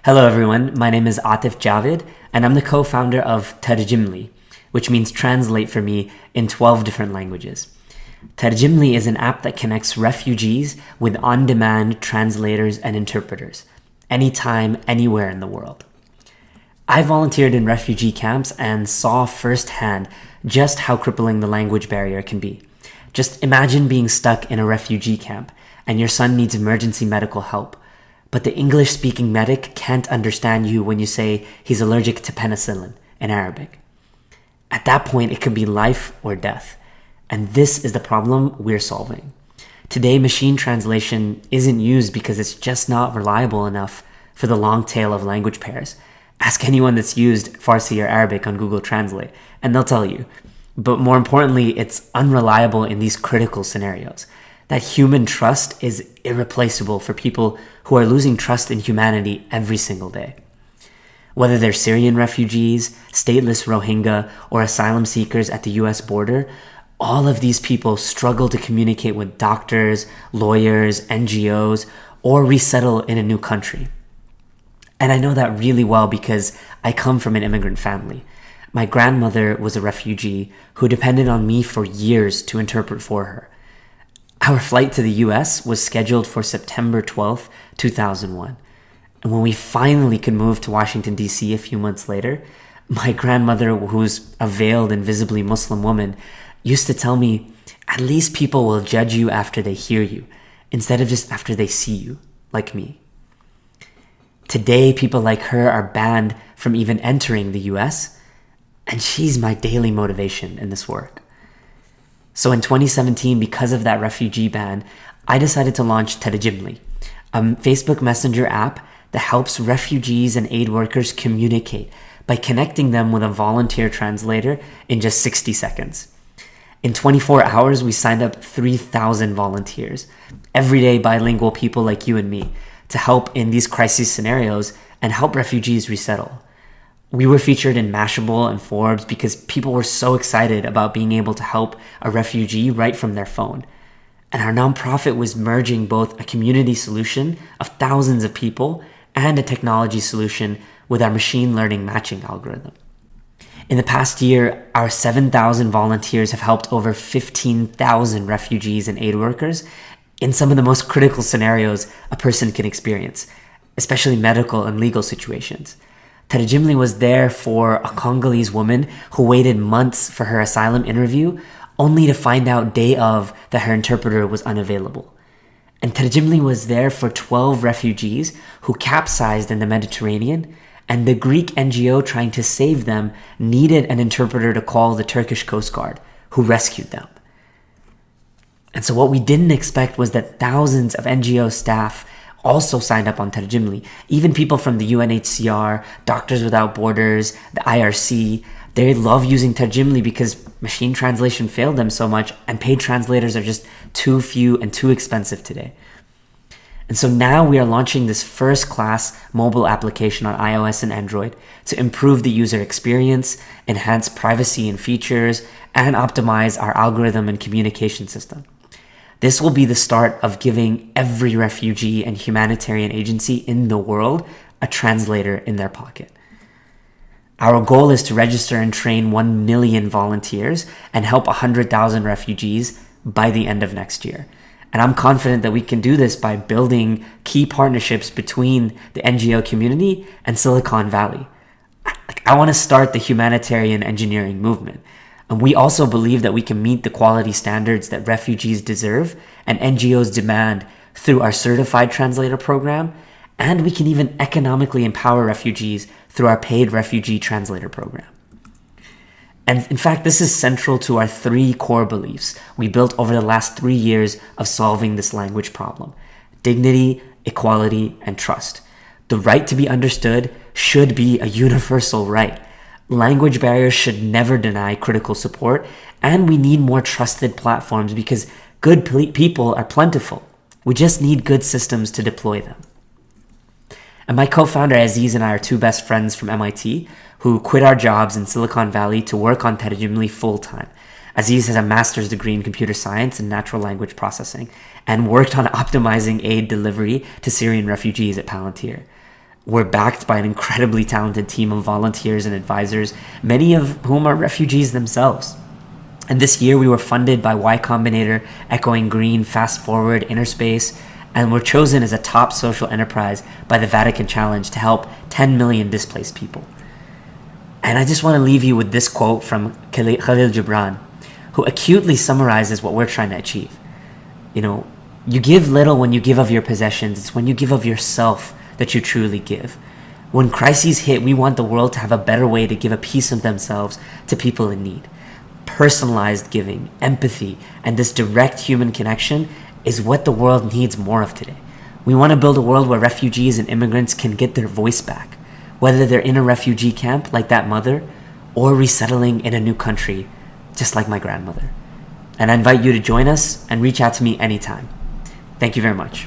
Hello everyone, my name is Atif Javid and I'm the co-founder of Tarjimly, which means translate for me in 12 different languages. Tarjimly is an app that connects refugees with on-demand translators and interpreters, anytime, anywhere in the world. I volunteered in refugee camps and saw firsthand just how crippling the language barrier can be. Just imagine being stuck in a refugee camp and your son needs emergency medical help, but the English-speaking medic can't understand you when you say he's allergic to penicillin in Arabic. At that point, it could be life or death. And this is the problem we're solving. Today, machine translation isn't used because it's just not reliable enough for the long tail of language pairs. Ask anyone that's used Farsi or Arabic on Google Translate, and they'll tell you. But more importantly, it's unreliable in these critical scenarios. That human trust is irreplaceable for people who are losing trust in humanity every single day. Whether they're Syrian refugees, stateless Rohingya, or asylum seekers at the US border, all of these people struggle to communicate with doctors, lawyers, NGOs, or resettle in a new country. And I know that really well because I come from an immigrant family. My grandmother was a refugee who depended on me for years to interpret for her. Our flight to the US was scheduled for September 12th, 2001. And when we finally could move to Washington, D.C. a few months later, my grandmother, who's a veiled and visibly Muslim woman, used to tell me, at least people will judge you after they hear you, instead of just after they see you, like me. Today, people like her are banned from even entering the US, and she's my daily motivation in this work. So in 2017, because of that refugee ban, I decided to launch Tarjimly, a Facebook Messenger app that helps refugees and aid workers communicate by connecting them with a volunteer translator in just 60 seconds. In 24 hours, we signed up 3,000 volunteers, everyday bilingual people like you and me, to help in these crisis scenarios and help refugees resettle. We were featured in Mashable and Forbes because people were so excited about being able to help a refugee right from their phone. And our nonprofit was merging both a community solution of thousands of people and a technology solution with our machine learning matching algorithm. In the past year, our 7,000 volunteers have helped over 15,000 refugees and aid workers in some of the most critical scenarios a person can experience, especially medical and legal situations. Tarjimly was there for a Congolese woman who waited months for her asylum interview, only to find out day of that her interpreter was unavailable. And Tarjimly was there for 12 refugees who capsized in the Mediterranean, and the Greek NGO trying to save them needed an interpreter to call the Turkish Coast Guard, who rescued them. And so what we didn't expect was that thousands of NGO staff also signed up on Tarjimly. Even people from the UNHCR, Doctors Without Borders, the IRC, they love using Tarjimly because machine translation failed them so much and paid translators are just too few and too expensive today. And so now we are launching this first-class mobile application on iOS and Android to improve the user experience, enhance privacy and features, and optimize our algorithm and communication system. This will be the start of giving every refugee and humanitarian agency in the world a translator in their pocket. Our goal is to register and train 1 million volunteers and help 100,000 refugees by the end of next year. And I'm confident that we can do this by building key partnerships between the NGO community and Silicon Valley. I want to start the humanitarian engineering movement. And we also believe that we can meet the quality standards that refugees deserve and NGOs demand through our certified translator program. And we can even economically empower refugees through our paid refugee translator program. And in fact, this is central to our 3 core beliefs we built over the last 3 years of solving this language problem: dignity, equality, and trust. The right to be understood should be a universal right. Language barriers should never deny critical support, and we need more trusted platforms because good people are plentiful. We just need good systems to deploy them. And my co-founder Aziz and I are 2 best friends from MIT who quit our jobs in Silicon Valley to work on Tarjimly full-time. Aziz has a master's degree in computer science and natural language processing and worked on optimizing aid delivery to Syrian refugees at Palantir. We're backed by an incredibly talented team of volunteers and advisors, many of whom are refugees themselves. And this year we were funded by Y Combinator, Echoing Green, Fast Forward, Innerspace, and were chosen as a top social enterprise by the Vatican Challenge to help 10 million displaced people. And I just want to leave you with this quote from Khalil Gibran, who acutely summarizes what we're trying to achieve. You give little when you give of your possessions. It's when you give of yourself that you truly give. When crises hit, we want the world to have a better way to give a piece of themselves to people in need. Personalized giving, empathy, and this direct human connection is what the world needs more of today. We want to build a world where refugees and immigrants can get their voice back, whether they're in a refugee camp like that mother or resettling in a new country just like my grandmother. And I invite you to join us and reach out to me anytime. Thank you very much.